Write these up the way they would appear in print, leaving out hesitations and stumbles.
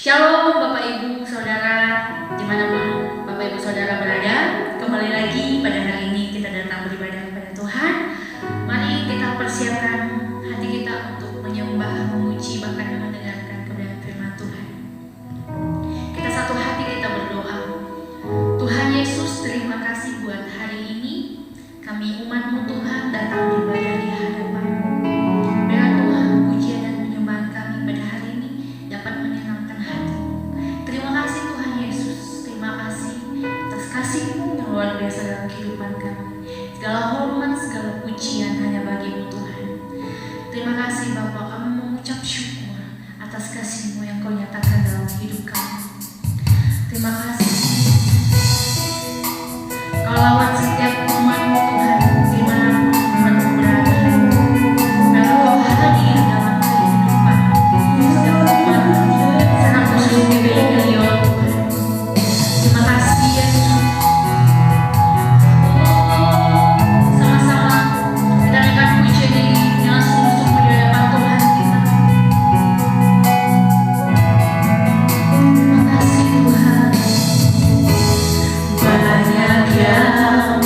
Shalom Bapak Ibu Saudara, dimanapun Bapak Ibu Saudara berada. Kembali lagi pada hari ini kita datang beribadah kepada Tuhan. Mari kita persiapkan hati kita untuk menyembah, memuji, bahkan mendengarkan kebenaran firman Tuhan. Kita satu hati kita berdoa. Tuhan Yesus, terima kasih buat hari ini. Kami umat-Mu Tuhan datang beribadah di hadapan-Mu. Biarlah Tuhan pujian dan penyembahan kami pada hari ini dapat menyenangkan hati. Terima kasih Tuhan Yesus. Terima kasih atas kasih-Mu yang luar biasa dalam kehidupan kami. Segala hormat, segala pujian hanya bagi-Mu Tuhan. Terima kasih Bapa, kami mengucap syukur atas kasih-Mu yang Kau nyatakan dalam hidup kami. Terima kasih. Kau lawat setiap umat-Mu Tuhan, dimanapun umat-Mu berada. Lalu Kau hadir dalam kehidupan setiap umat, secara khusus di Beliau Tuhan. Terima kasih Yesus. Sama-sama kita naikkan pujian ini dengan sungguh-sungguh di hadapan Tuhan kita. Terima kasih Tuhan. Banyak yang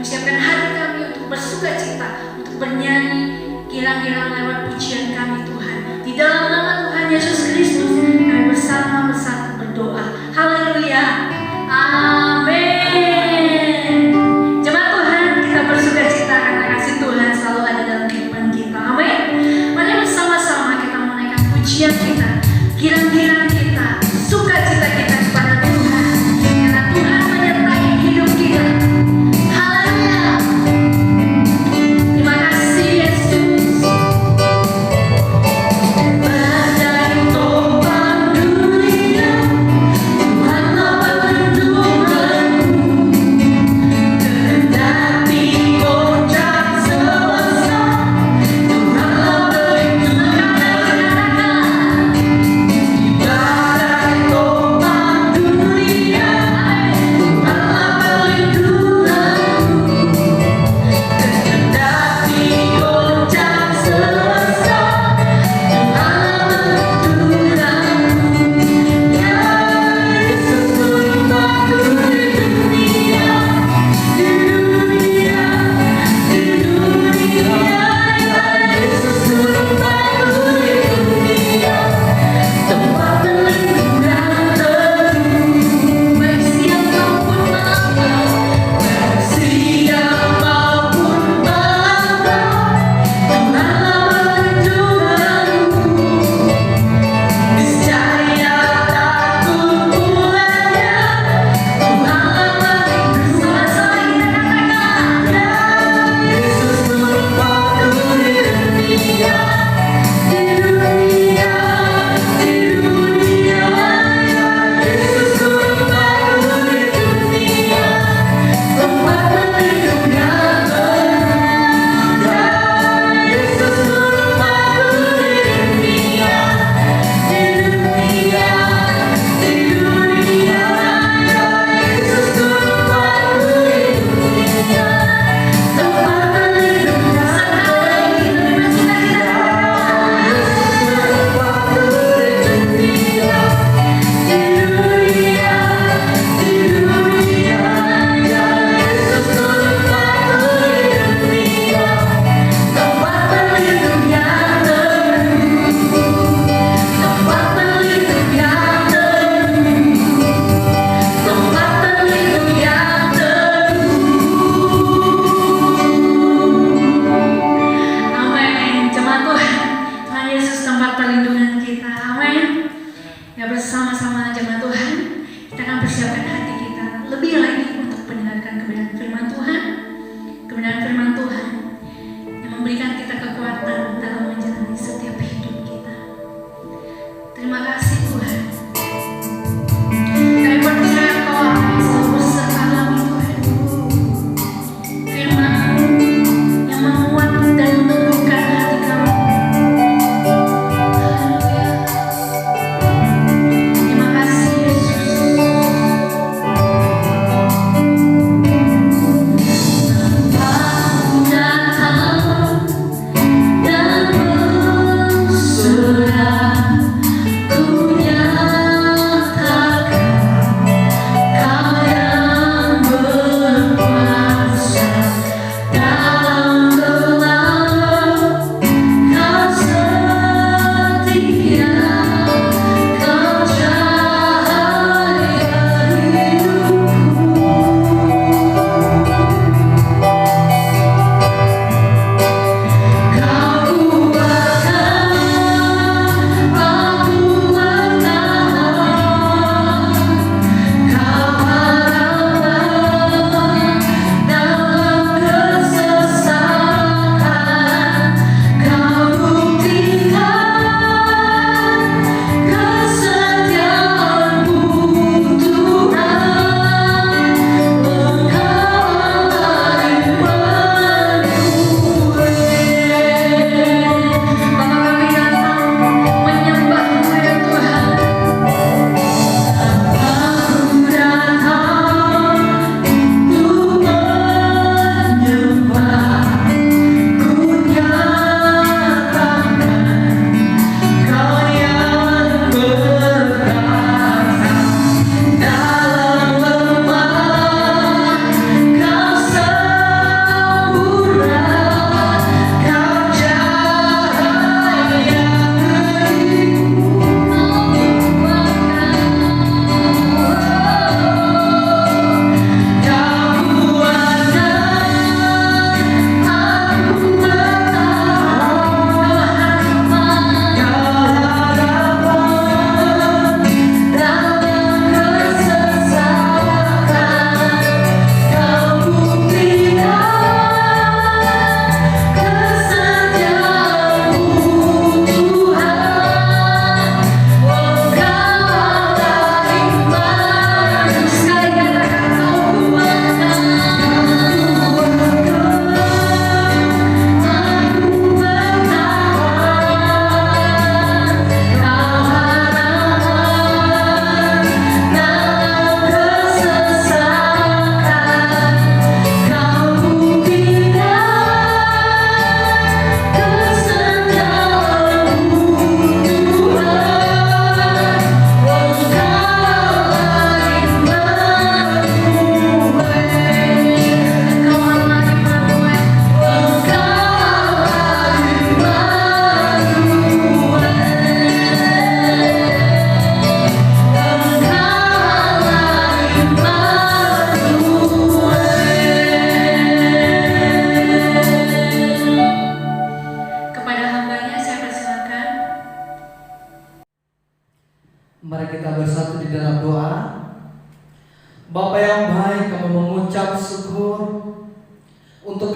Siapkan hati kami untuk bersuka cita, untuk bernyanyi gilang-gilang lewat pujian kami Tuhan. Di dalam nama Tuhan Yesus Kristus kami bersama bersatu berdoa. Haleluya. Amin. Jemaat Tuhan, kita bersuka cita karena kasih Tuhan selalu ada dalam kehidupan kita. Amin. Mari bersama-sama kita menaikkan pujian kita, gilang-gilang kita, sukacita kita kepada Tuhan, karena Tuhan menyertai hidup kita. Haleluya. Terima kasih Yesus. Badai topan dunia, Tuhan lapangkan dunia.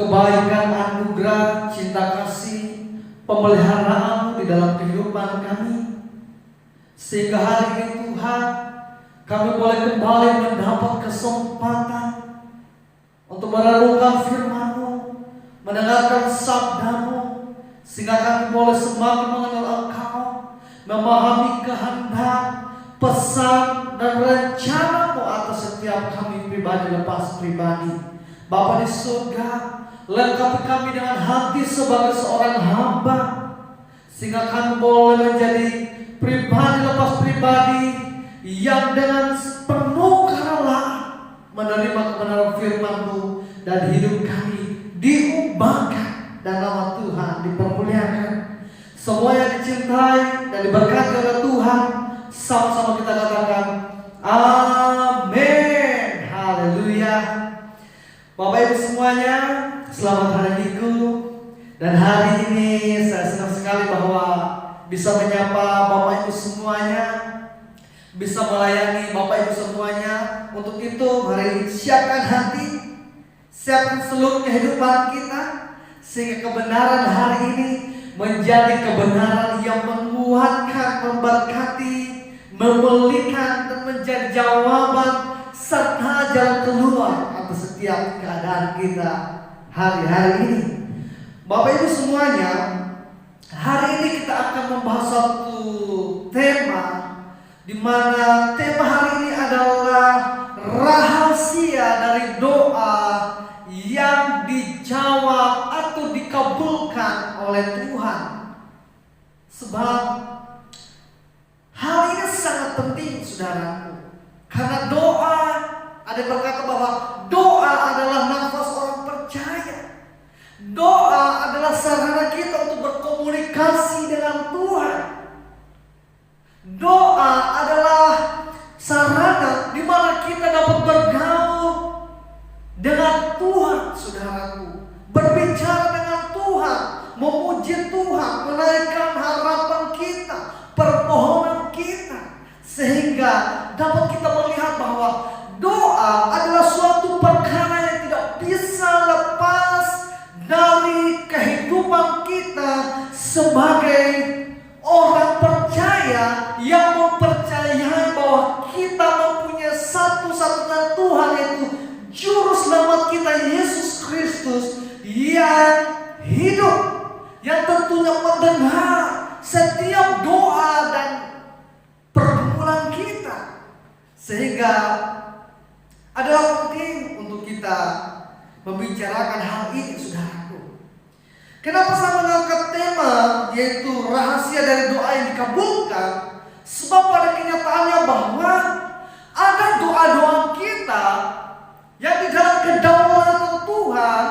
kebaikan, anugerah, cinta kasih, pemeliharaan di dalam kehidupan kami. Sehingga hari ini Tuhan, kami boleh kembali mendapat kesempatan untuk merenungkan firman-Mu, mendengarkan sabda-Mu, sehingga kami boleh semakin mengenal Engkau, memahami kehendak, pesan, dan rencana-Mu atas setiap kami pribadi lepas pribadi. Bapa di surga, lengkapi kami dengan hati sebagai seorang hamba, sehingga kami boleh menjadi pribadi lepas pribadi yang dengan penuh kerelaan menerima kebenaran firman-Mu, dan hidup kami diubahkan dan nama Tuhan dipermuliakan. Semua yang dicintai dan diberkati oleh Tuhan, sama-sama kita katakan amin. Haleluya. Bapak Ibu semuanya, selamat hari Minggu. Dan hari ini saya senang sekali bahwa bisa menyapa Bapak Ibu semuanya, bisa melayani Bapak Ibu semuanya. Untuk itu mari siapkan hati, siapkan seluruh kehidupan kita, sehingga kebenaran hari ini menjadi kebenaran yang menguatkan, memberkati, memulihkan, dan menjadi jawaban serta jalan keluar atas setiap keadaan kita hari-hari ini. Bapak Ibu semuanya, hari ini kita akan membahas satu tema, di mana tema hari ini adalah rahasia dari doa yang dijawab atau dikabulkan oleh Tuhan. Sebab hal ini sangat penting, saudaraku, karena doa, ada yang berkata bahwa doa adalah nafas orang percaya. Doa adalah sarana kita untuk berkomunikasi dengan Tuhan. Doa adalah sarana di mana kita dapat bergaul dengan Tuhan, saudaraku, berbicara dengan Tuhan, memuji Tuhan, menaikkan harapan kita, permohonan kita, sehingga dapat kita melihat bahwa doa adalah suatu perkara yang tidak bisa lepas dari kehidupan kita sebagai orang percaya yang mempercayai bahwa kita mempunyai satu-satunya Tuhan, yaitu Juru Selamat kita Yesus Kristus yang hidup, yang tentunya mendengar setiap doa dan pergumulan kita. Sehingga adalah penting untuk kita membicarakan hal ini, saudaraku. Kenapa saya mengangkat tema yaitu rahasia dari doa yang dikabulkan? Sebab pada kenyataannya bahwa ada doa-doa kita yang di dalam kedaulatan Tuhan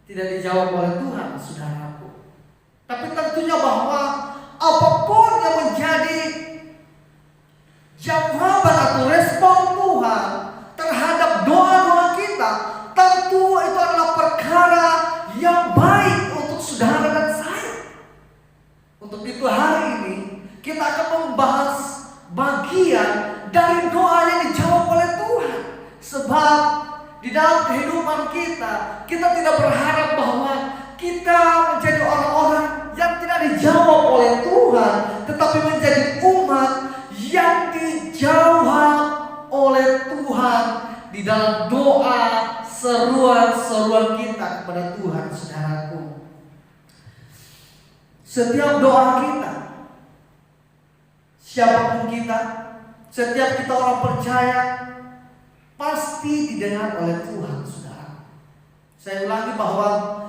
tidak dijawab oleh Tuhan, saudaraku. Tapi tentunya bahwa apapun yang menjadi jawaban atau respon Tuhan terhadap doa-doa kita, tentu itu adalah perkara yang baik untuk saudara dan saya. Untuk itu hari ini kita akan membahas bagian dari doa yang dijawab oleh Tuhan. Sebab di dalam kehidupan kita, kita tidak berharap bahwa kita menjadi orang-orang yang tidak dijawab oleh Tuhan, tetapi menjadi umat yang dijawab oleh Tuhan di dalam doa, seruan-seruan kita kepada Tuhan, saudaraku. Setiap doa kita, siapapun kita, setiap kita orang percaya, pasti didengar oleh Tuhan, saudara. Saya ulangi bahwa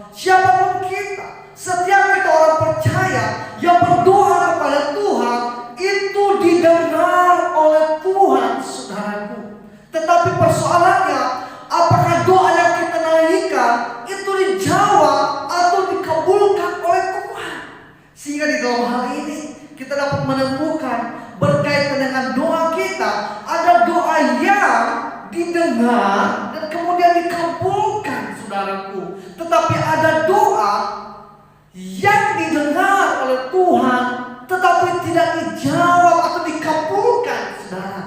siapapun kita, setiap kita orang percaya yang berdoa kepada Tuhan, itu didengar oleh Tuhan, saudaraku. Tetapi persoalannya, apakah doa yang kita naikkan itu dijawab atau dikabulkan oleh Tuhan? Sehingga di dalam hal ini kita dapat menemukan berkaitan dengan doa kita, ada doa yang didengar dan kemudian dikabulkan, saudaraku. Tetapi ada doa yang didengar oleh Tuhan tetapi tidak dijawab atau dikabulkan, saudara.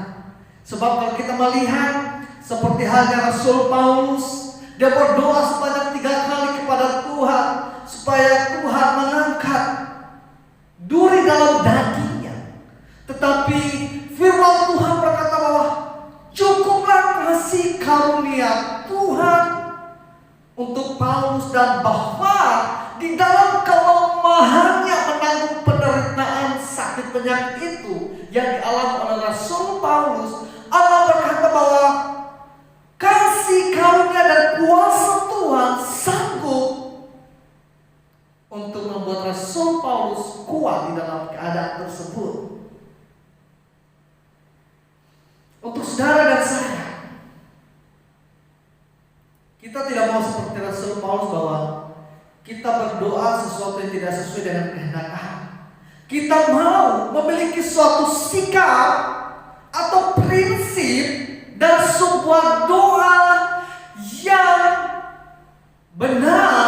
Sebab kalau kita melihat seperti halnya Rasul Paulus Dia berdoa sebanyak 3 kali kepada Tuhan supaya Tuhan mengangkat duri dalam dagingnya. Tetapi firman Tuhan berkata bahwa cukuplah kasih karunia Tuhan untuk Paulus, dan bahwa di dalam kelemahannya menanggung penderitaan sakit penyakit itu yang dialami oleh Rasul Paulus, Allah berkata bahwa kasih karunia dan kuasa Tuhan sanggup untuk membuat Rasul Paulus kuat di dalam keadaan tersebut. Untuk saudara dan saya, kita tidak mau seperti Rasul Paulus bahwa kita berdoa sesuatu yang tidak sesuai dengan kehendak Allah. Kita mau memiliki suatu sikap atau prinsip dan sebuah doa yang benar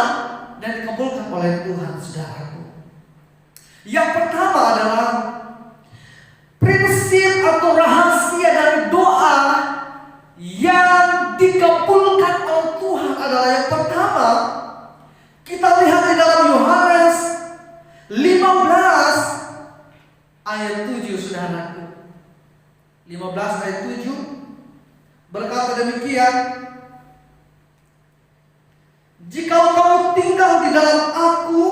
dan dikabulkan oleh Tuhan, saudaraku. Yang pertama adalah prinsip atau rahasia dari doa yang dikabulkan oleh Tuhan adalah, yang pertama, kita lihat di dalam Yohanes 15 ayat 7, saudaraku. 15 ayat 7 berkata demikian, jikalau kamu tinggal di dalam aku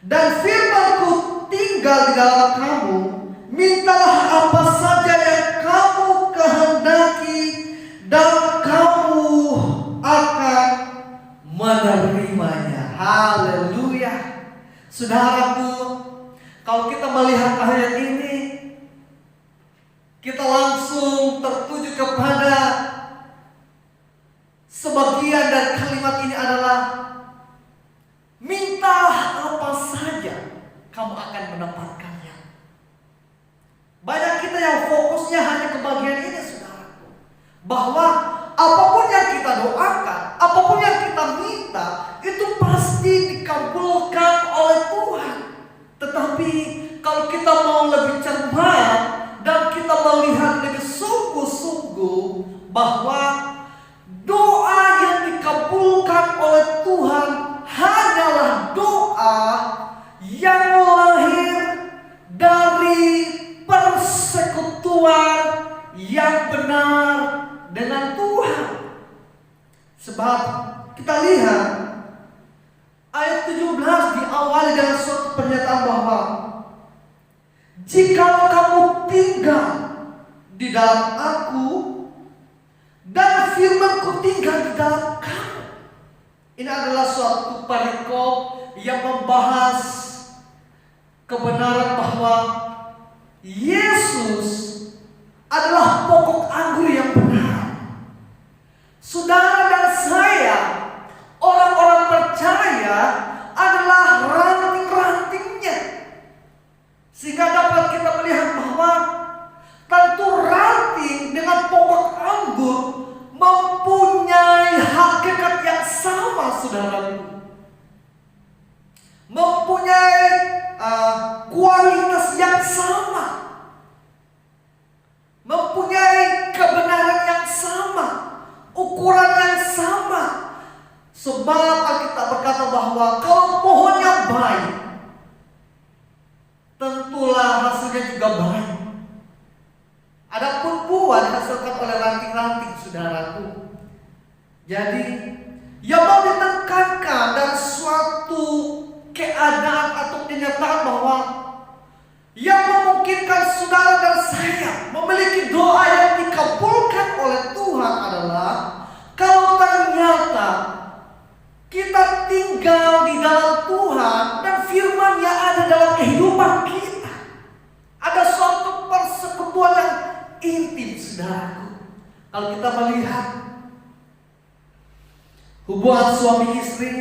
dan firman-Ku tinggal di dalam kamu, mintalah apa saja yang kamu kehendaki dan kamu akan menerimanya. Haleluya. Saudaraku, kalau kita melihat ayat ini, kita langsung tertuju kepada sebagian dari kalimat ini adalah, mintalah apa saja kamu akan mendapatkannya. Banyak kita yang fokusnya hanya ke bagian ini, saudaraku, bahwa apapun yang kita doakan, apapun yang kita minta, itu pasti dikabulkan oleh Tuhan. Tetapi kalau kita mau lebih cermat dan kita melihat lebih sungguh-sungguh bahwa doa yang dikabulkan oleh Tuhan hanyalah doa yang lahir dari persekutuan yang benar dengan Tuhan. Sebab kita lihat ayat 17 diawali dengan suatu pernyataan bahwa jika kamu tinggal di dalam aku dan firman-Ku tinggal di dalam kamu. Ini adalah suatu perikop yang membahas kebenaran bahwa Yesus adalah pokok anggur yang benar. Saudara dan saya, orang-orang percaya, adalah ranting-rantingnya. Sehingga dapat kita melihat bahwa tentu ranting dengan pokok anggur mempunyai hakikat yang sama, saudaraku. Mempunyai kualitas yang sama, mempunyai kebenaran yang sama, ukuran yang sama. Sebab Alkitab berkata bahwa kalau pohonnya baik, tentulah hasilnya juga baik. Adapun buah dihasilkan oleh ranting-ranting, saudaraku. Jadi, yang mau ditekankan dari suatu keadaan atau kenyataan bahwa yang memungkinkan saudara dan saya memiliki doa yang dikabulkan oleh Tuhan adalah kalau ternyata kita tinggal di dalam Tuhan dan firman-Nya ada dalam kehidupan kita. Ada suatu persekutuan yang intim, saudaraku. Kalau kita melihat hubungan suami istri,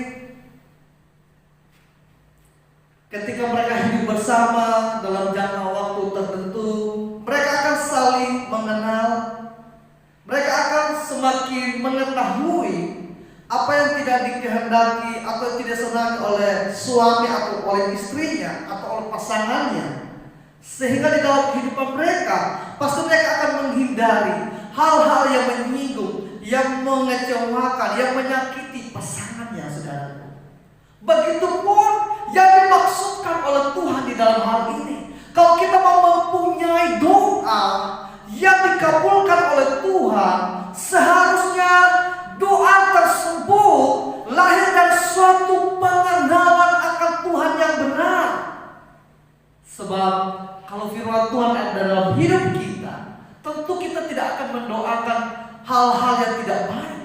ketika mereka hidup bersama dalam jangka waktu tertentu, mereka akan saling mengenal. Mereka akan semakin mengetahui apa yang tidak dikehendaki atau yang tidak senang oleh suami atau oleh istrinya atau oleh pasangannya. Sehingga di dalam kehidupan mereka, pasti mereka akan menghindari hal-hal yang menyinggung, yang mengecewakan, yang menyakiti pasangannya, saudaraku. Begitupun yang dimaksudkan oleh Tuhan di dalam hal ini. Kalau kita mau mempunyai doa yang dikabulkan oleh Tuhan, seharusnya doa tersebut lahir dari suatu pengenalan akan Tuhan yang benar. Sebab kalau firman Tuhan ada dalam hidup kita, tentu kita tidak akan mendoakan hal-hal yang tidak baik.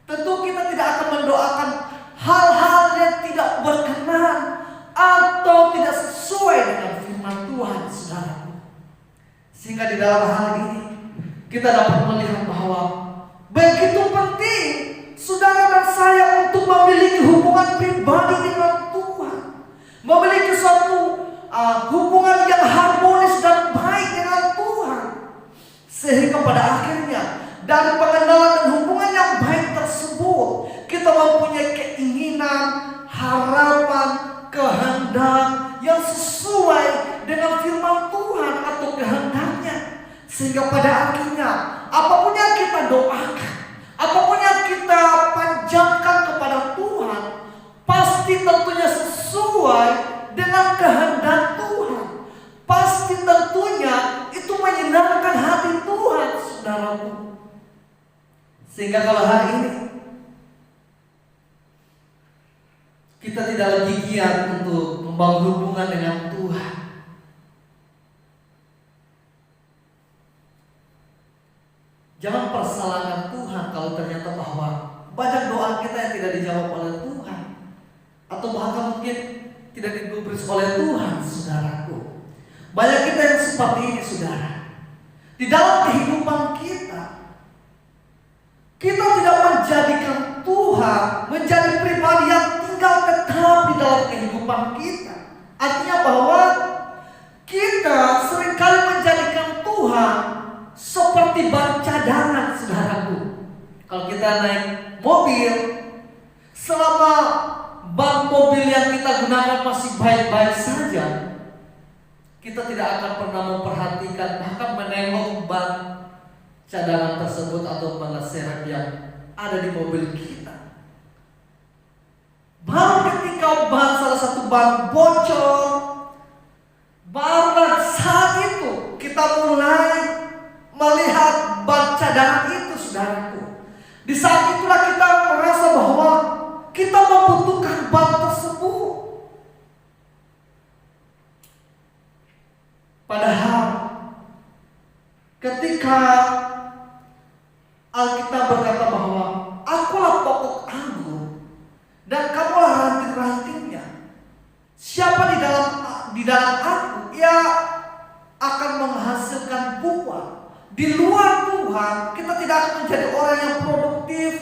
Tentu kita tidak akan mendoakan hal-hal yang tidak berkenan atau tidak sesuai dengan firman Tuhan, saudaraku. Sehingga di dalam hal ini kita dapat melihat bahwa begitu penting saudara dan saya untuk memiliki hubungan pribadi dengan Tuhan, memiliki suatu hubungan yang harmonis dan baik dengan Tuhan, sehingga pada akhirnya dari pengenalan dan hubungan yang baik tersebut kita mempunyai keinginan, harapan, kehendak yang sesuai dengan firman Tuhan atau kehendaknya. Sehingga pada akhirnya apapun yang kita doakan, apapun yang kita panjatkan kepada Tuhan, pasti tentunya sesuai dengan kehendak Tuhan. Pasti tentunya itu menyenangkan hati Tuhan, saudaraku. Sehingga kalau hari ini kita tidak lagi giat untuk membangun hubungan dengan Tuhan, jangan persalahkan Tuhan kalau ternyata bahwa banyak doa kita yang tidak dijawab oleh Tuhan, atau bahkan mungkin tidak digubris oleh Tuhan, saudaraku. Banyak kita yang seperti ini, saudara. Di dalam kehidupan kita tidak menjadikan Tuhan menjadi pribadi yang tinggal tetap di dalam kehidupan kita. Artinya bahwa kita seringkali menjadikan Tuhan seperti ban cadangan, saudaraku. Kalau kita naik mobil, selama ban mobil yang kita gunakan masih baik-baik saja, kita tidak akan pernah memperhatikan, bahkan menengok ban cadangan tersebut atau ban serep yang ada di mobil kita. Baru ketika salah satu ban bocor, baru saat itu kita mulai melihat ban cadangan itu, saudaraku. Di saat itulah kita merasa bahwa kita membutuhkan ban tersebut. Padahal ketika Alkitab berkata bahwa akulah pokok anggur dan kamulah ranting-rantingnya. Siapa di dalam aku, ia akan menghasilkan buah. Di luar Tuhan, kita tidak akan menjadi orang yang produktif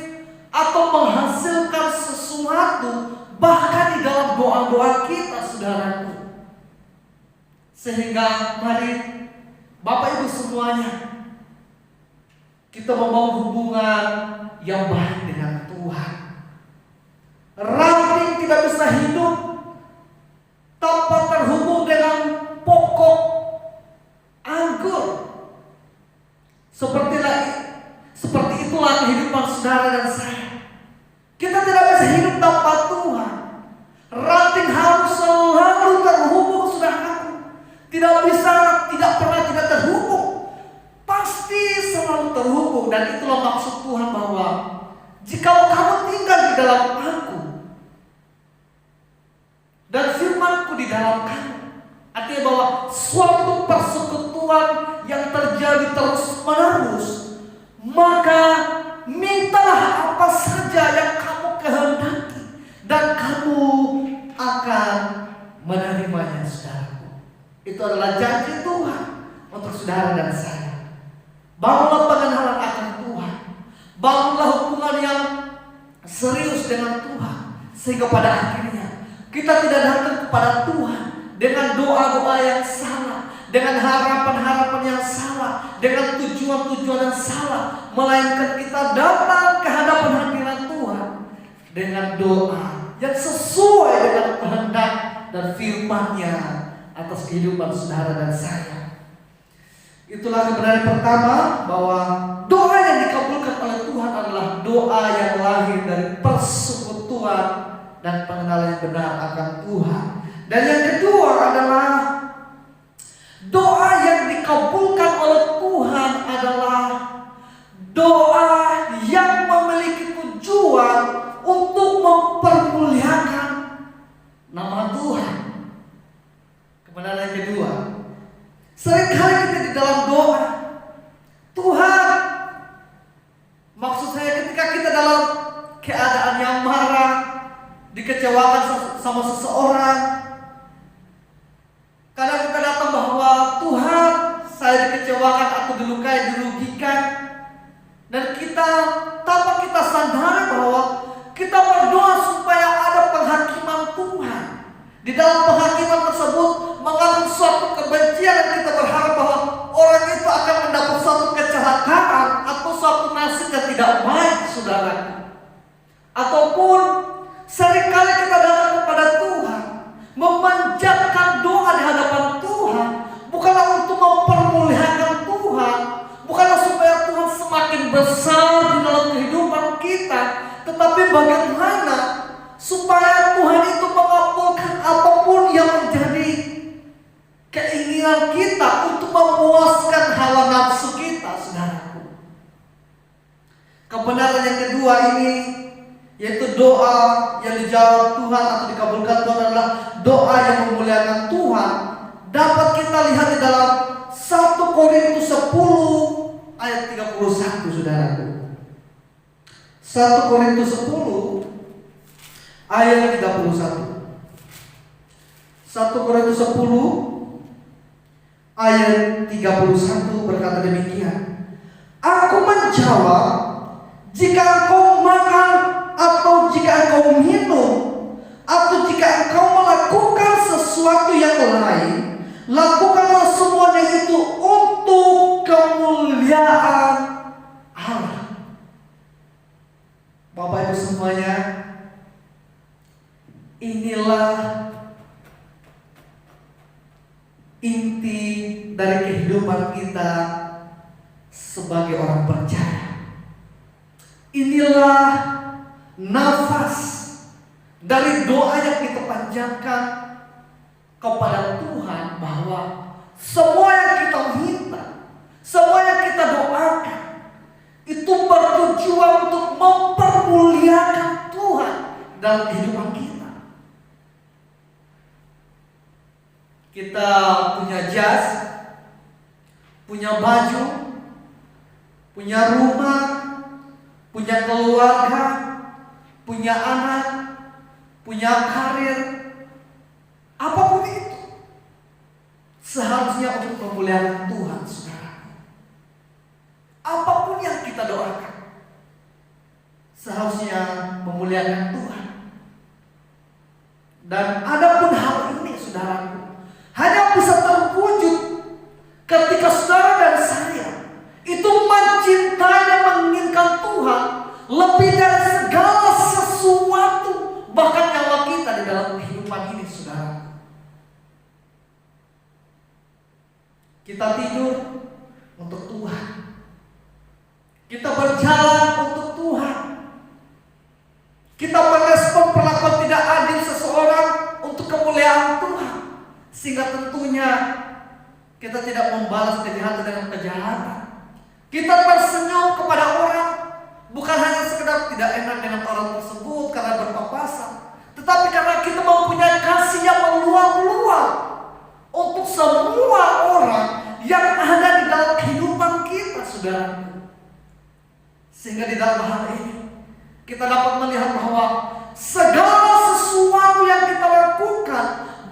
atau menghasilkan sesuatu, bahkan di dalam doa-doa kita, saudaraku. Sehingga mari Bapak Ibu semuanya, kita membangun hubungan yang baik dengan Tuhan. Ranting tidak bisa hidup tanpa terhubung dengan pokok anggur. Seperti itulah kehidupan saudara dan saya. Kita tidak bisa hidup tanpa Tuhan. Ranting harus selalu terhubung, saudaraku. Tidak pernah tidak terhubung. Pasti selalu terhubung. Dan itulah maksud Tuhan bahwa jika kamu tinggal di dalam aku dan firman-Ku di dalam kamu, artinya bahwa suatu persekutuan yang terjadi terus-menerus, maka mintalah apa saja yang kamu kehendaki dan kamu akan menerimanya, saudaraku. Itu adalah janji Tuhan untuk saudara dan saya. Bangunlah pengenalan akan Tuhan, bangunlah hubungan yang serius dengan Tuhan, sehingga pada akhirnya kita tidak datang kepada Tuhan dengan doa-doa yang salah, dengan harapan-harapan yang salah, dengan tujuan-tujuan yang salah, melainkan kita datang ke hadapan hadirat Tuhan dengan doa yang sesuai dengan kehendak dan firman-Nya atas kehidupan saudara dan saya. Itulah kebenaran pertama, bahwa doa yang dikabulkan oleh Tuhan adalah doa yang lahir dari persekutuan dan pengenalan yang benar akan Tuhan. Dan yang kedua adalah doa yang dikabulkan oleh Tuhan adalah doa yang memiliki tujuan untuk mempermuliakan nama Tuhan. Kebenaran yang kedua, seringkali kita di dalam doa, Tuhan, maksud saya ketika kita dalam keadaan yang marah, dikecewakan sama seseorang, kadang kita datang bahwa Tuhan, saya dikecewakan atau dilukai, dirugikan, dan kita tanpa kita sadari bahwa kita berdoa supaya ada penghakiman Tuhan. Di dalam penghakiman tersebut mengandung suatu kebencian, dan kita berharap bahwa orang itu akan mendapat suatu kecelakaan atau suatu nasib yang tidak baik, saudara. Ataupun seringkali kita datang kepada Tuhan, memanjatkan doa di hadapan Tuhan, bukanlah untuk mempermuliakan Tuhan, bukanlah supaya Tuhan semakin besar di dalam kehidupan kita, tetapi bagaimana supaya Tuhan itu mengabulkan apapun yang menjadi keinginan kita untuk memuaskan hawa nafsu kita, saudaraku. Kebenaran yang kedua ini, yaitu doa yang dijawab Tuhan atau dikabulkan Tuhan, adalah doa yang memuliakan Tuhan. Dapat kita lihat di dalam 1 Korintus 10 ayat 31, saudaraku. 1 Korintus 10 ayat 31. 1 Korintus 10 ayat 31 berkata demikian. Aku menjawab, jika engkau makan atau jika engkau minum atau jika engkau melakukan sesuatu yang lain, lakukanlah semuanya itu untuk kemuliaan Allah. Bapak Ibu semuanya, inilah inti dari kehidupan kita sebagai orang percaya. Inilah nafas dari doa yang kita panjatkan kepada Tuhan, bahwa semua yang kita minta, semua yang kita doakan, itu bertujuan untuk mempermuliakan Tuhan dalam kehidupan kita. Kita punya jas, punya baju, punya rumah, punya keluarga, punya anak, punya karir, apapun itu seharusnya untuk memuliakan Tuhan, saudara. Apapun yang kita doakan seharusnya memuliakan Tuhan. Dan adapun hal ini, saudaraku, hanya bisa terwujud ketika saudara dan saya itu mencintai dan menginginkan Tuhan lebih dari segala sesuatu, bahkan nyawa kita di dalam kehidupan ini, saudara. Kita tidur untuk Tuhan, kita berjalan untuk Tuhan, kita merespon perlakuan tidak adil seseorang untuk kemuliaan Tuhan, sehingga tentunya kita tidak membalas kejahatan dengan kejahatan. Kita tersenyum kepada orang, bukan hanya sekedar tidak enak dengan orang tersebut karena berpapasan, tetapi karena kita mempunyai kasih yang meluap-luap untuk semua orang yang ada di dalam kehidupan kita, saudara. Sehingga di dalam hal ini kita dapat melihat bahwa segala sesuatu yang kita lakukan,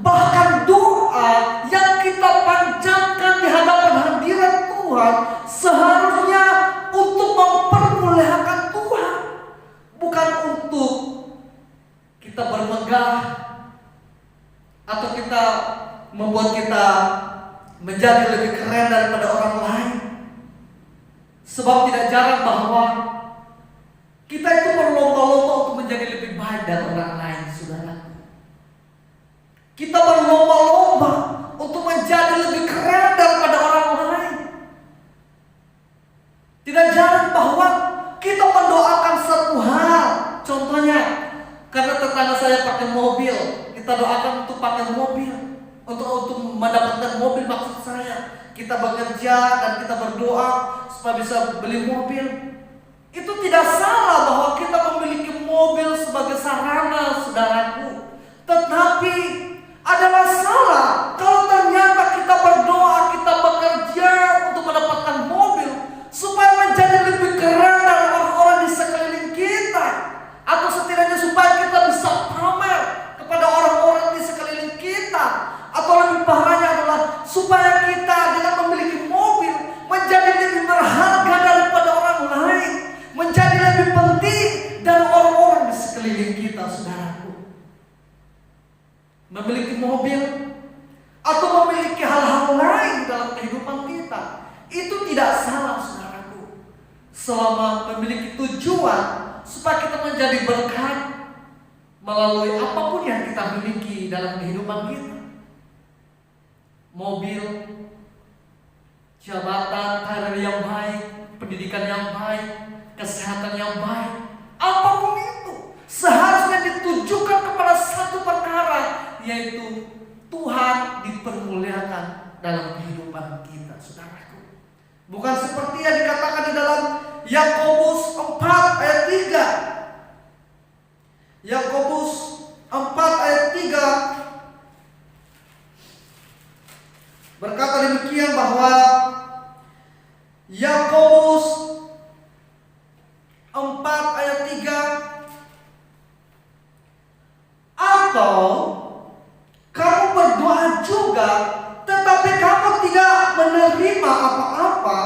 bahkan doa yang kita panjatkan di hadapan hadirat Tuhan, seharusnya untuk mempermuliakan Tuhan, bukan untuk kita bermegah atau kita membuat kita menjadi lebih keren daripada orang lain. Sebab tidak jarang bahwa kita itu berlomba-lomba untuk menjadi lebih baik dari orang lain, saudara. Kita berlomba-lomba untuk menjadi lebih keren daripada orang lain. Tidak jarang bahwa kita doakan untuk pakai mobil, untuk mendapatkan mobil. Maksud saya, kita bekerja dan kita berdoa supaya bisa beli mobil. Itu tidak salah bahwa kita memiliki mobil sebagai sarana, saudaraku. Tetapi adalah salah kalau ternyata kita berdoa, kita bekerja untuk mendapatkan mobil supaya menjadi lebih keren dari orang-orang di sekeliling kita, atau setidaknya supaya kita bisa pamer kepada orang-orang di sekeliling kita, atau lebih parahnya adalah supaya kita dengan memiliki mobil menjadi lebih berharga daripada orang lain, menjadi lebih penting dari orang-orang di sekeliling kita, saudaraku. Memiliki mobil atau memiliki hal-hal lain dalam kehidupan kita itu tidak salah, saudaraku, selama memiliki tujuan supaya kita menjadi berkat melalui apapun yang kita miliki dalam kehidupan kita. Mobil, jabatan, karir yang baik, pendidikan yang baik, kesehatan yang baik, apapun itu seharusnya ditujukan kepada satu perkara, yaitu Tuhan dipermuliakan dalam kehidupan kita, saudaraku. Bukan seperti yang dikatakan di dalam Yakobus 4 ayat 3. Yakobus 4 ayat 3 berkata demikian, bahwa Yakobus 4 ayat 3, atau kamu berdoa juga tetapi kamu tidak menerima apa-apa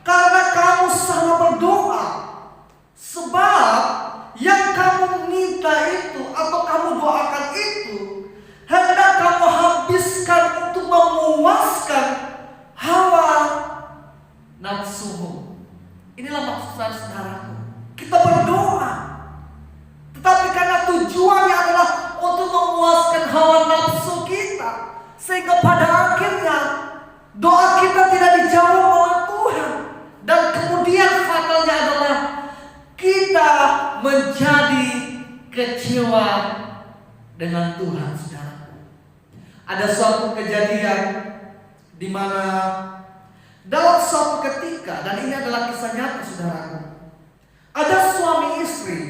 karena kamu salah berdoa, sebab yang kamu minta itu atau kamu doakan itu hendak kamu habiskan untuk memuaskan hawa nafsumu. Inilah maksud saudaraku. Kita berdoa, tetapi karena tujuannya adalah untuk memuaskan hawa nafsu kita, sehingga pada akhirnya doa kita tidak dijawab oleh Tuhan. Dan kemudian fatalnya adalah kita menjadi kecewa dengan Tuhan, saudaraku. Ada suatu kejadian di mana dalam suatu ketika, dan ini adalah kisah nyata, saudaraku, ada suami istri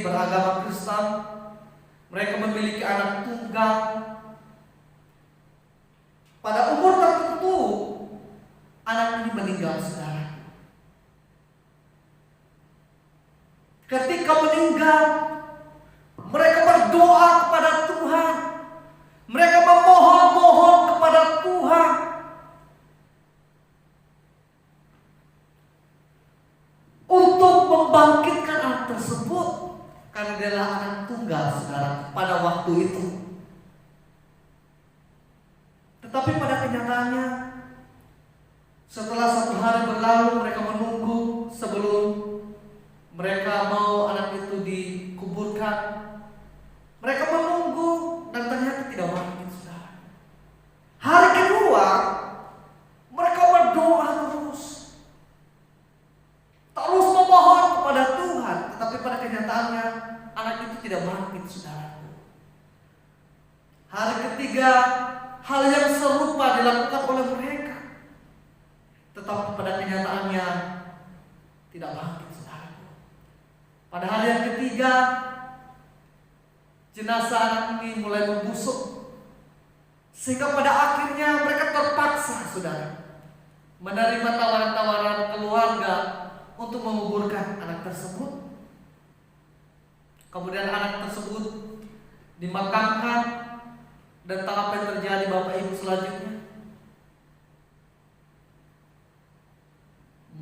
beragama Kristen. Mereka memiliki anak tunggal. Pada umur tertentu anak ini meninggal, saudara. Ketika meninggal, mereka berdoa kepada Tuhan. Mereka memohon kepada Tuhan. Untuk membangkitkan anak tersebut, karena dia adalah anak tunggal, saudara, pada waktu itu. Tetapi pada kenyataannya, setelah 1 hari berlalu, mereka menunggu sebelum mereka mau anak itu dikuburkan. Mereka menunggu dan ternyata tidak bangkit, saudara. Hari kedua, mereka berdoa terus memohon kepada Tuhan, tetapi pada kenyataannya anak itu tidak bangkit, saudara. Hari ketiga, hal yang serupa dilakukan oleh mereka, tetapi pada kenyataannya tidak bangkit, saudara. Pada hari yang ketiga, jenazah anak ini mulai membusuk, sehingga pada akhirnya mereka terpaksa, saudara, menerima tawaran-tawaran keluarga untuk menguburkan anak tersebut. Kemudian anak tersebut dimakamkan, dan apa yang terjadi Bapak Ibu selanjutnya?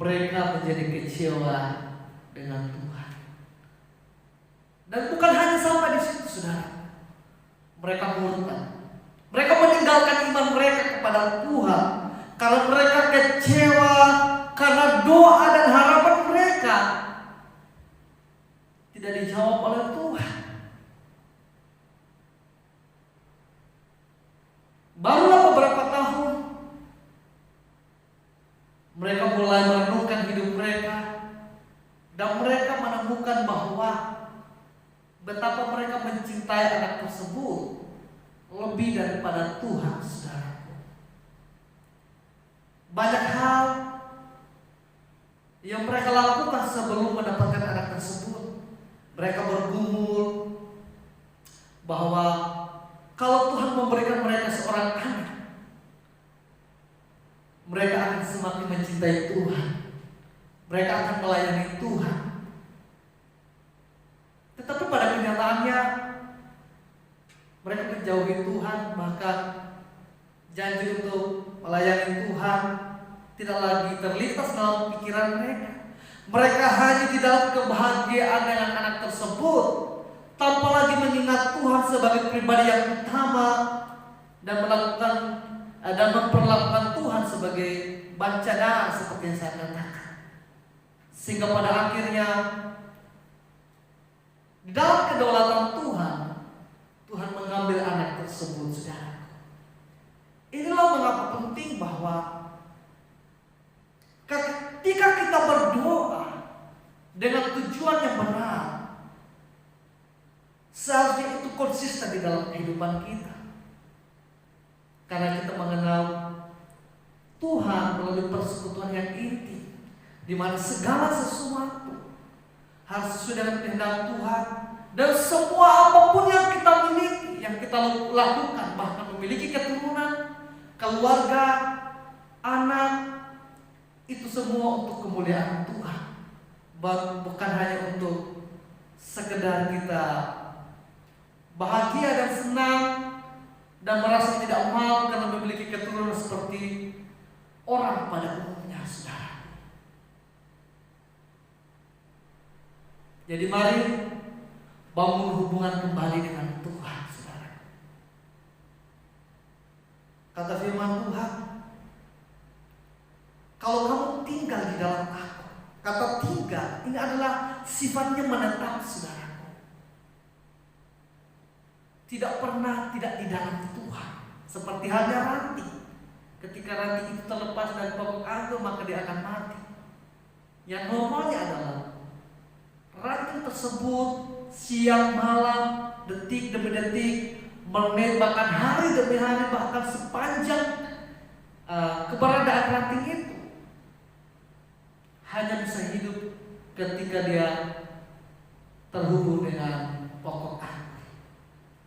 Mereka menjadi kecewa dengan Tuhan. Dan bukan hanya sampai di situ, saudara. Mereka murtad. Mereka meninggalkan iman mereka kepada Tuhan karena mereka kecewa karena doa dan harapan mereka tidak dijawab oleh Tuhan. Barulah beberapa tahun mereka mulai merenungkan hidup mereka, dan mereka menemukan bahwa betapa mereka mencintai anak tersebut lebih daripada Tuhan, saudaraku. Banyak hal yang mereka lakukan sebelum mendapatkan anak tersebut. Mereka bergumul bahwa kalau Tuhan memberikan mereka seorang anak, mereka akan semakin mencintai Tuhan. Mereka akan melayani Tuhan. Tetapi pada kenyataannya mereka menjauhi Tuhan, bahkan janji untuk melayani Tuhan tidak lagi terlintas dalam pikiran mereka. Mereka hanya di dalam kebahagiaan dengan anak tersebut, tanpa lagi mengingat Tuhan sebagai pribadi yang utama dan memperlakukan Tuhan sebagai bancaan seperti yang saya katakan. Sehingga pada akhirnya di dalam kedaulatan Tuhan, Tuhan mengambil anak tersebut, saudara. Inilah mengapa penting bahwa ketika kita berdoa dengan tujuan yang benar, seharusnya itu konsisten di dalam kehidupan kita. Karena kita mengenal Tuhan melalui persekutuan yang inti, di mana segala sesuatu harus sesuai dengan kehendak Tuhan, dan semua apapun yang kita miliki, yang kita lakukan, bahkan memiliki keturunan, keluarga, anak, itu semua untuk kemuliaan Tuhan, bukan hanya untuk sekedar kita bahagia dan senang dan merasa tidak malu karena memiliki keturunan seperti orang pada umumnya, saudara. Jadi mari bangun hubungan kembali dengan Tuhan, saudara. Kata firman Tuhan, kalau kamu tinggal di dalam aku. Kata tinggal ini adalah sifatnya menetap, saudara. Tidak pernah tidak di dalam Tuhan. Seperti halnya ranting. Ketika ranting itu terlepas dari pokok anggur, maka dia akan mati. Yang normalnya adalah ranting tersebut siang malam, detik demi detik, menit bahkan hari demi hari, bahkan sepanjang keberadaan ranting itu hanya bisa hidup ketika dia terhubung dengan pokok anggur.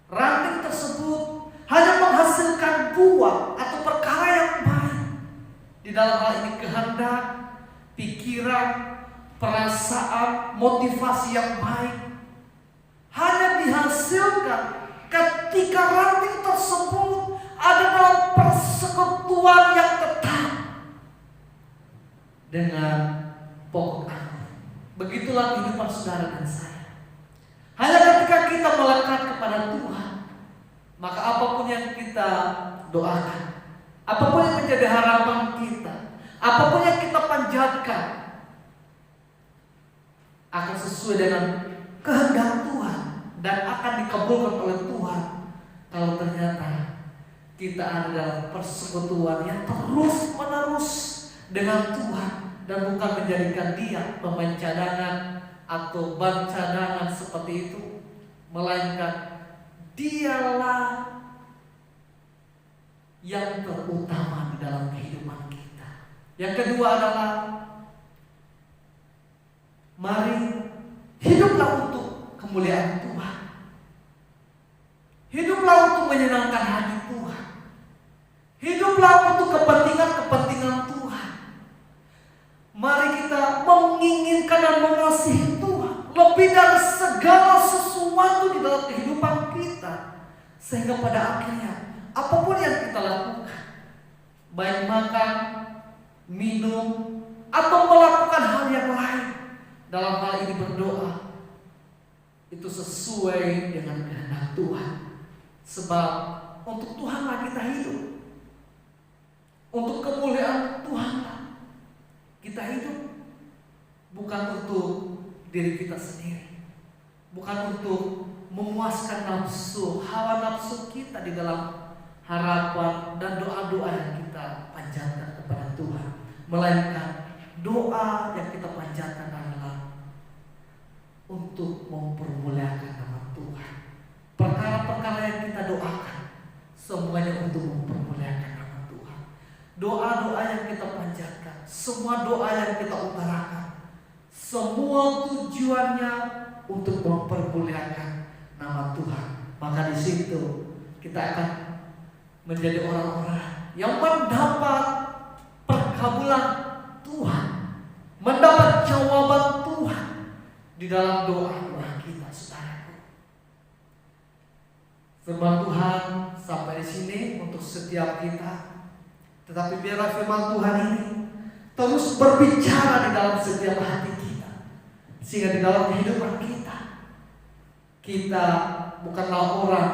Ranting tersebut hanya menghasilkan buah atau perkara yang baik. Di dalam hal ini kehendak, pikiran, perasaan, motivasi yang baik hanya dihasilkan ketika ranting tersebut ada dalam persekutuan yang tetap dengan pokok anggur. Begitulah kehidupan saudara dan saya. Hanya ketika kita melekat kepada Tuhan, maka apapun yang kita doakan, apapun yang menjadi harapan kita, apapun yang kita panjatkan, akan sesuai dengan kehendak Tuhan dan akan dikabulkan oleh Tuhan. Kalau ternyata kita ada dalam persekutuan yang terus menerus dengan Tuhan dan bukan menjadikan Dia pemain cadangan atau ban cadangan seperti itu, melainkan Dialah yang terutama di dalam kehidupan kita. Yang kedua adalah mari hiduplah untuk kemuliaan Tuhan. Hiduplah untuk menyenangkan hati Tuhan. Hiduplah untuk kepentingan-kepentingan Tuhan. Mari kita menginginkan dan mengasihi Tuhan lebih dari segala sesuatu di dalam kehidupan kita, sehingga pada akhirnya apapun yang kita lakukan, baik makan, minum, atau melakukan hal yang lain, dalam hal ini berdoa, itu sesuai dengan kehendak Tuhan. Sebab untuk Tuhanlah kita hidup, untuk kemuliaan Tuhanlah kita hidup, bukan untuk diri kita sendiri, bukan untuk memuaskan nafsu, hawa nafsu kita di dalam harapan dan doa-doa yang kita panjatkan kepada Tuhan, melainkan doa yang kita panjatkan adalah untuk mempermuliakan nama yang kita doakan semuanya untuk mempermuliakan nama Tuhan. Doa-doa yang kita panjatkan, semua doa yang kita utarakan, semua tujuannya untuk mempermuliakan nama Tuhan. Maka di situ kita akan menjadi orang-orang yang mendapat perkabulan Tuhan, mendapat jawaban Tuhan di dalam doa-doa kita, saudaraku. Firman Tuhan sampai di sini untuk setiap kita. Tetapi biarlah firman Tuhan ini terus berbicara di dalam setiap hati kita, sehingga di dalam kehidupan kita bukanlah orang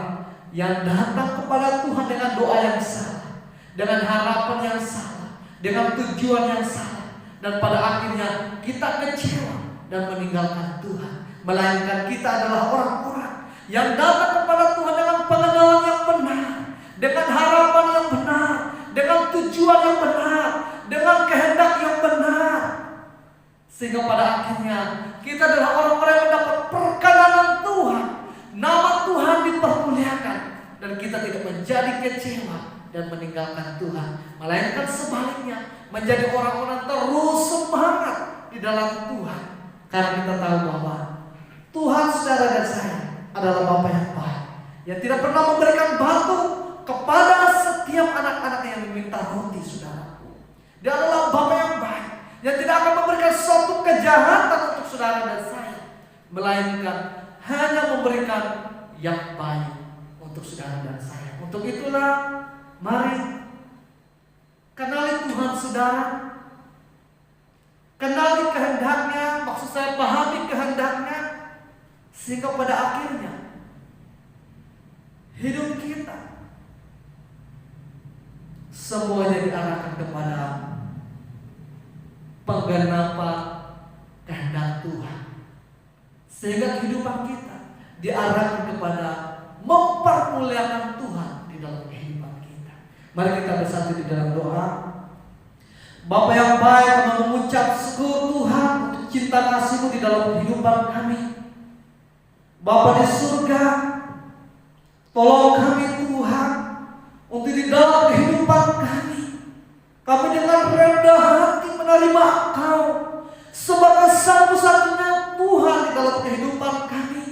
yang datang kepada Tuhan dengan doa yang salah, dengan harapan yang salah, dengan tujuan yang salah, dan pada akhirnya kita kecewa dan meninggalkan Tuhan. Melainkan kita adalah orang-orang yang datang kepada Tuhan dengan pengenalan yang benar, dengan harapan yang benar, dengan tujuan yang benar, dengan kehendak yang benar, sehingga pada akhirnya kita adalah orang-orang yang mendapat perkenanan Tuhan. Nama Tuhan dipermuliakan dan kita tidak menjadi kecewa dan meninggalkan Tuhan, melainkan sebaliknya menjadi orang-orang terus semangat di dalam Tuhan, karena kita tahu bahwa Tuhan, saudara dan saya, adalah Bapa yang baik, yang tidak pernah memberikan batu kepada setiap anak-anak yang meminta roti, saudaraku. Dia adalah Bapa yang baik, yang tidak akan memberikan suatu kejahatan untuk saudara dan saya, melainkan hanya memberikan yang baik untuk saudara dan saya. Untuk itulah mari kenali Tuhan saudara, kenali kehendaknya, maksud saya pahami kehendaknya, sehingga pada akhirnya hidup kita semuanya diarahkan kepada penggenapan kehendak Tuhan, sehingga kehidupan kita diarahkan kepada mempermuliakan Tuhan di dalam kehidupan kita. Mari kita bersatu di dalam doa. Bapa yang baik, kami mengucap syukur Tuhan untuk cinta kasih-Mu di dalam kehidupan kami. Bapa di surga, tolong kami Tuhan untuk di dalam kehidupan kami dengan rendah hati menerima Engkau sebagai satu-satunya Tuhan di dalam kehidupan kami.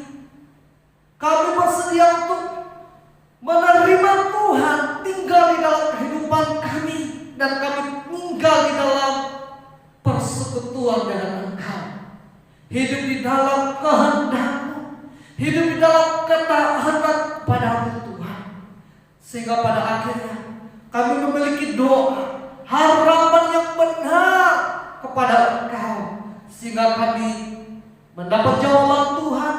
Kami bersedia untuk menerima Tuhan tinggal di dalam kehidupan kami, dan kami tinggal di dalam persekutuan dengan Engkau, hidup di dalam kehendak-Mu, hidup di dalam ketaatan kepada-Mu Tuhan, sehingga pada akhirnya kami memiliki doa, harapan yang benar kepada Engkau, sehingga kami mendapat jawaban Tuhan,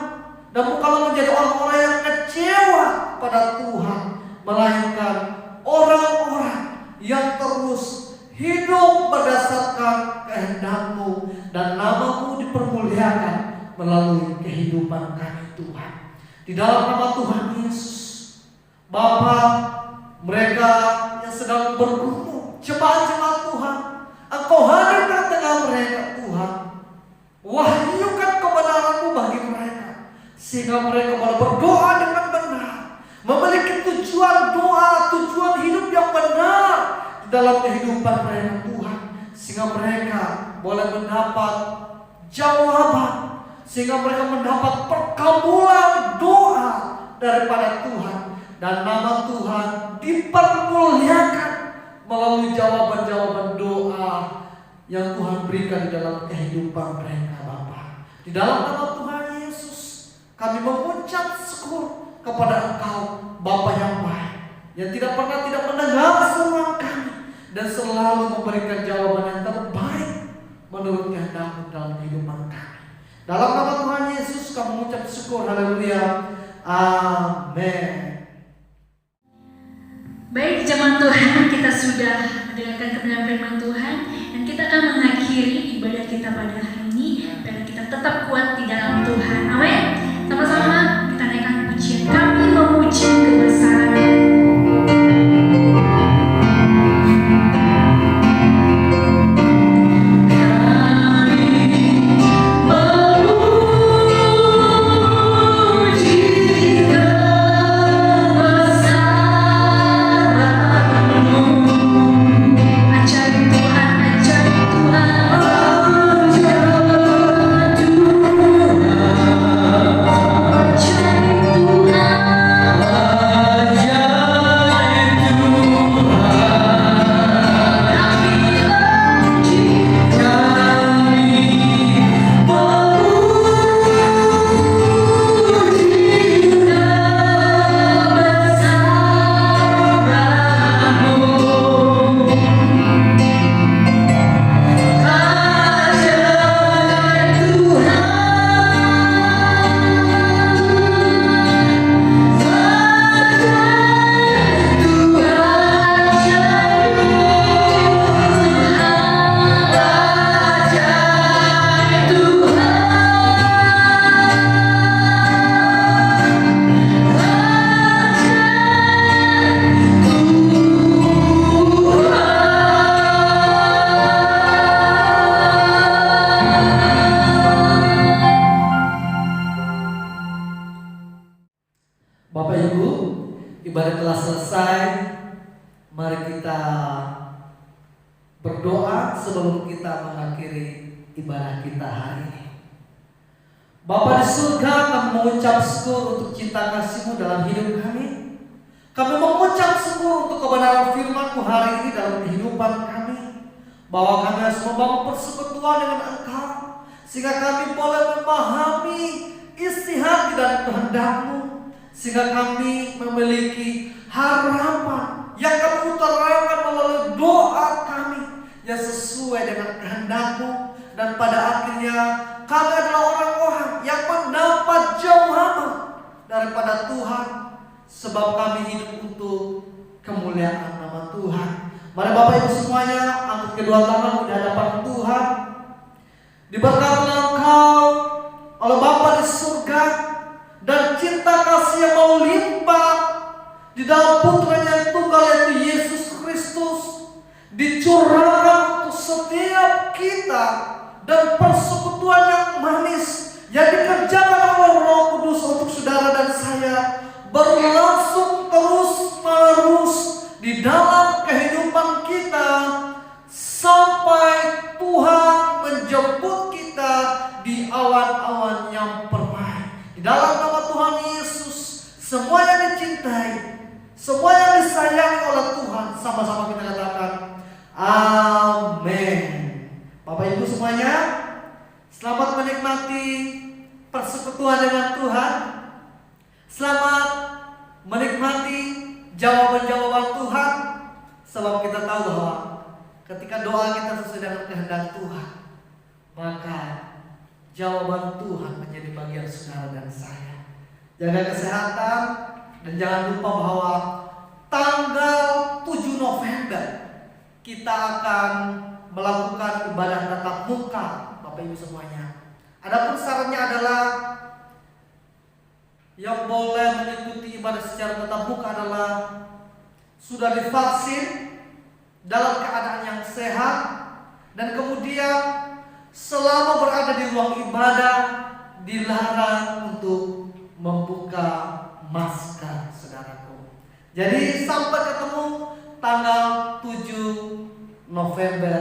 dan bukanlah menjadi orang-orang yang kecewa pada Tuhan, melainkan orang-orang yang terus hidup berdasarkan kehendak-Mu, dan nama-Mu dipermuliakan melalui kehidupan kami Tuhan. Di dalam nama Tuhan Yesus, Bapa, mereka yang sedang bergumul, jemaat-jemaat Tuhan, Engkau hadirkan tengah mereka Tuhan. Wahyukan kebenaran-Mu bagi mereka, sehingga mereka boleh berdoa dengan benar, memiliki tujuan doa, tujuan hidup yang benar di dalam kehidupan mereka Tuhan, sehingga mereka boleh mendapat jawaban, sehingga mereka mendapat perkabulan doa daripada Tuhan, dan nama Tuhan dipermuliakan melalui jawaban-jawaban doa yang Tuhan berikan di dalam kehidupan mereka Bapa. Di dalam nama Tuhan Yesus, kami mengucap syukur kepada Engkau, Bapa yang baik, yang tidak pernah tidak mendengar seruan kami, dan selalu memberikan jawaban yang terbaik menurut kehendak-Mu dalam kehidupan kami. Dalam nama Tuhan Yesus kami mengucap syukur. Haleluya. Amin. Baik jemaat Tuhan, kita sudah mendengarkan kebenaran firman Tuhan, dan kita akan mengakhiri ibadah kita pada hari ini, dan kita tetap kuat di dalam Tuhan. Amin. Sama-sama kita naikkan pujian, kami memuji kebesaran-Mu. Memuji ibadah telah selesai. Mari kita berdoa sebelum kita mengakhiri ibadah kita hari ini. Bapa di surga, kami mengucap syukur untuk cinta kasih-Mu dalam hidup kami. Kami mengucap syukur untuk kebenaran firman-Mu hari ini dalam kehidupan kami. Bahwa kami harus membangun persekutuan dengan Engkau, sehingga kami boleh memahami isi hati dan kehendak-Mu, sehingga kami memiliki harapan yang kami utarakan melalui doa kami yang sesuai dengan kehendak-Mu. Dan pada akhirnya kami adalah orang-orang yang mendapat jawaban daripada Tuhan, sebab kami hidup untuk kemuliaan nama Tuhan. Mari Bapak Ibu semuanya angkat kedua tangan di hadapan Tuhan. Diberkatilah Engkau oleh Bapa di surga, dan cinta kasih yang melimpah di dalam Putranya yang tunggal yaitu Yesus Kristus dicurahkan untuk setiap kita, dan persekutuan yang manis yang dikerjakan oleh Roh Kudus untuk saudara dan saya berlangsung terus-menerus di dalam kehidupan kita sampai Tuhan menjemput kita di awan-awan yang permai. Di dalam nama Tuhan Yesus, semua yang dicintai, semua yang disayangi oleh Tuhan, sama-sama kita katakan amin. Bapak Ibu semuanya, selamat menikmati persekutuan dengan Tuhan. Selamat menikmati jawaban-jawaban Tuhan, sebab kita tahu bahwa ketika doa kita sesuai dengan kehendak Tuhan, maka jawaban Tuhan menjadi bagian saudara dan saya. Jaga kesehatan, dan jangan lupa bahwa tanggal 7 November kita akan melakukan ibadah tatap muka, Bapak Ibu semuanya. Adapun syaratnya adalah yang boleh mengikuti ibadah secara tatap muka adalah sudah divaksin, dalam keadaan yang sehat, dan kemudian selama berada di ruang ibadah dilarang untuk membuka masker, saudaraku. Jadi sampai ketemu tanggal 7 November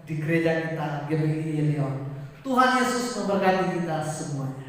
di gereja kita GBI Leon. Tuhan Yesus memberkati kita semuanya.